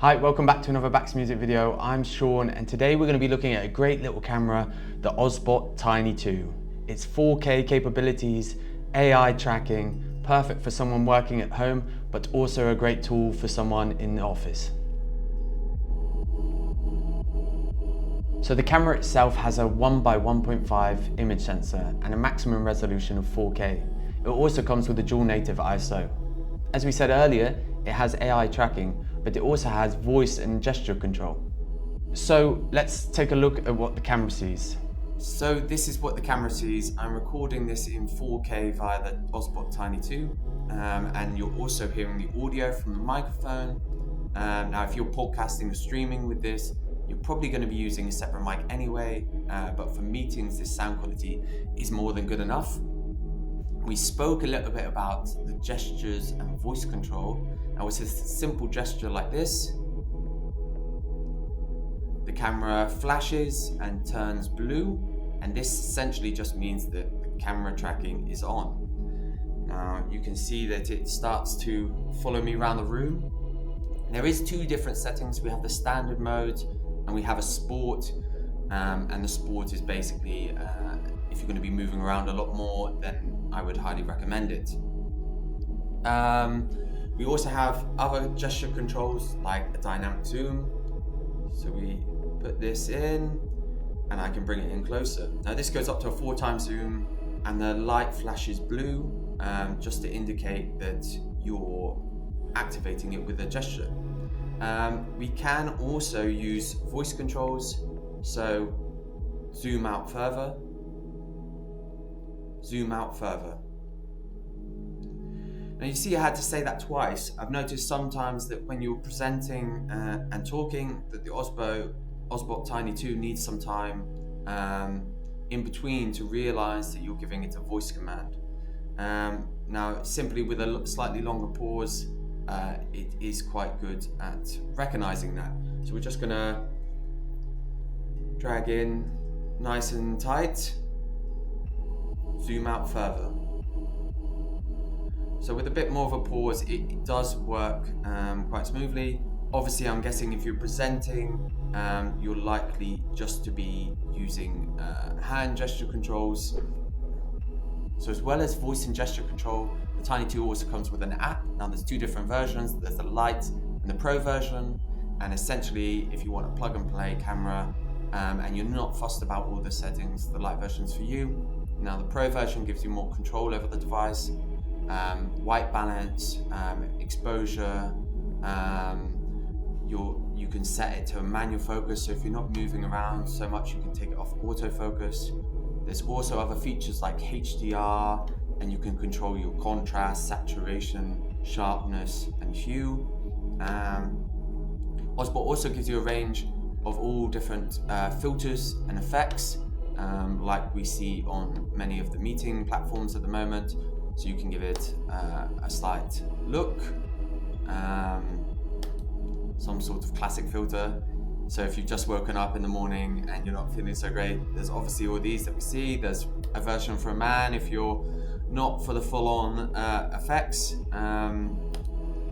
Hi, welcome back to another Bax music video. I'm Sean and today we're going to be looking at a great little camera, the OBSBOT Tiny 2. It's 4K capabilities, AI tracking, perfect for someone working at home, but also a great tool for someone in the office. So the camera itself has a 1x1.5 image sensor and a maximum resolution of 4K. It also comes with a dual native ISO. As we said earlier, it has AI tracking, but it also has voice and gesture control. So let's take a look at what the camera sees. So this is what the camera sees. I'm recording this in 4K via the OBSBOT Tiny 2, and you're also hearing the audio from the microphone. Now if you're podcasting or streaming with this, you're probably going to be using a separate mic anyway, but for meetings this sound quality is more than good enough. We spoke a little bit about the gestures and voice control. Now it's a simple gesture like this. The camera flashes and turns blue, and this essentially just means that the camera tracking is on. Now you can see that it starts to follow me around the room. There is two different settings. We have the standard mode and we have a sport, and the sport is basically if you're going to be moving around a lot more, then I would highly recommend it. We also have other gesture controls like a dynamic zoom. So we put this in and I can bring it in closer. Now this goes up to a 4x zoom and the light flashes blue, just to indicate that you're activating it with a gesture. We can also use voice controls, so zoom out further, zoom out further. Now you see I had to say that twice. I've noticed sometimes that when you're presenting and talking that the OBSBOT Tiny 2 needs some time in between to realize that you're giving it a voice command. Now simply with a slightly longer pause, it is quite good at recognizing that. So we're just gonna drag in nice and tight, zoom out further. So with a bit more of a pause, it does work quite smoothly. Obviously, I'm guessing if you're presenting, you're likely just to be using hand gesture controls. So as well as voice and gesture control, the Tiny 2 also comes with an app. Now there's two different versions. There's the Lite and the Pro version. And essentially, if you want a plug and play camera and you're not fussed about all the settings, the Lite version's for you. Now the Pro version gives you more control over the device. White balance, exposure, you can set it to a manual focus, so if you're not moving around so much you can take it off autofocus. There's also other features like HDR, and you can control your contrast, saturation, sharpness and hue. OBSBOT also gives you a range of all different filters and effects, like we see on many of the meeting platforms at the moment. So you can give it a slight look, some sort of classic filter. So if you've just woken up in the morning and you're not feeling so great, there's obviously all these that we see. There's a version for a man if you're not for the full-on effects.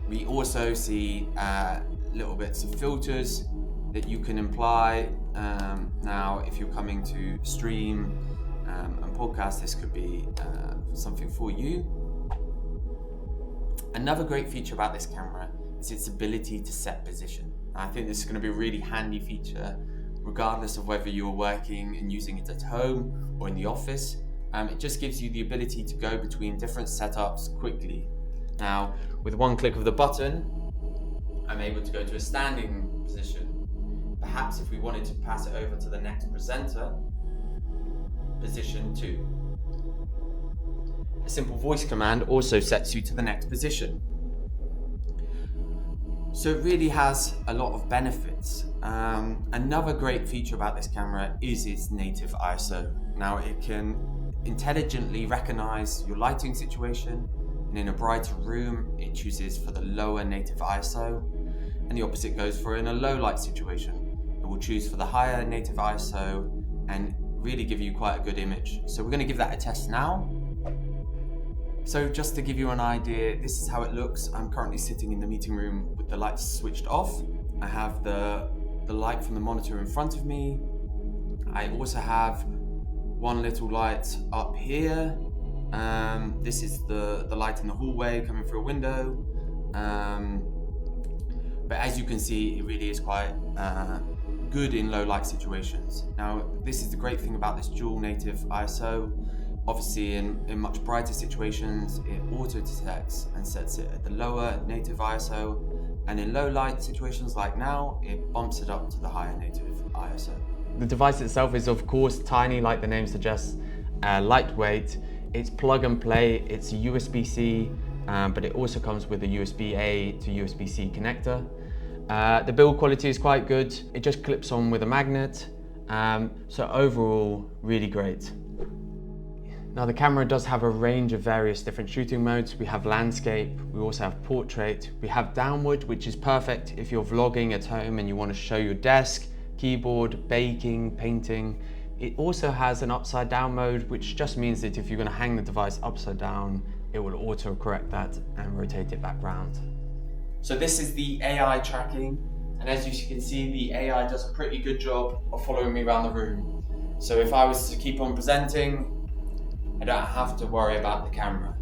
We also see little bits of filters that you can apply. Now if you're coming to stream and podcast, this could be something for you. Another great feature about this camera is its ability to set position. I think this is going to be a really handy feature regardless of whether you're working and using it at home or in the office. It just gives you the ability to go between different setups quickly. Now with one click of the button, I'm able to go to a standing position. Perhaps if we wanted to pass it over to the next presenter, position 2. A simple voice command also sets you to the next position. So it really has a lot of benefits. Another great feature about this camera is its native ISO. Now it can intelligently recognize your lighting situation, and in a brighter room it chooses for the lower native ISO, and the opposite goes for in a low light situation. It will choose for the higher native ISO and really give you quite a good image. So we're going to give that a test now. So just to give you an idea, this is how it looks. I'm currently sitting in the meeting room with the lights switched off. I have the light from the monitor in front of me. I also have one little light up here. This is the light in the hallway coming through a window. But as you can see, it really is quite good in low light situations. Now, this is the great thing about this dual native ISO. Obviously, in much brighter situations, it auto detects and sets it at the lower native ISO. And in low light situations like now, it bumps it up to the higher native ISO. The device itself is of course tiny, like the name suggests, lightweight. It's plug and play, it's USB-C, but it also comes with a USB-A to USB-C connector. The build quality is quite good. It just clips on with a magnet. So overall, really great. Now the camera does have a range of various different shooting modes. We have landscape, we also have portrait, we have downward, which is perfect if you're vlogging at home and you want to show your desk, keyboard, baking, painting. It also has an upside down mode, which just means that if you're going to hang the device upside down, it will auto correct that and rotate it back round. So this is the AI tracking, and as you can see, the AI does a pretty good job of following me around the room. So if I was to keep on presenting, I don't have to worry about the camera.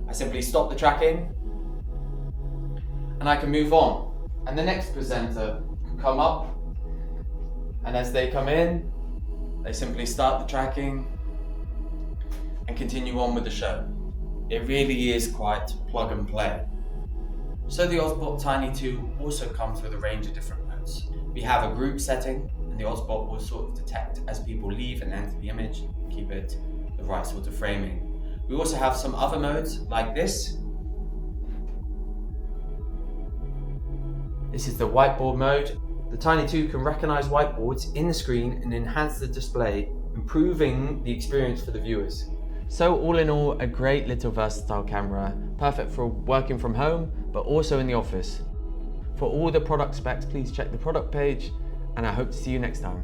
I simply stop the tracking and I can move on. And the next presenter can come up, and as they come in, they simply start the tracking and continue on with the show. It really is quite plug and play. So the OBSBOT Tiny 2 also comes with a range of different modes. We have a group setting, and the OBSBOT will sort of detect as people leave and enter the image, keep it the right sort of framing. We also have some other modes like this. This is the whiteboard mode. The Tiny 2 can recognize whiteboards in the screen and enhance the display, improving the experience for the viewers. So all in all, a great little versatile camera, perfect for working from home, but also in the office. For all the product specs, please check the product page, and I hope to see you next time.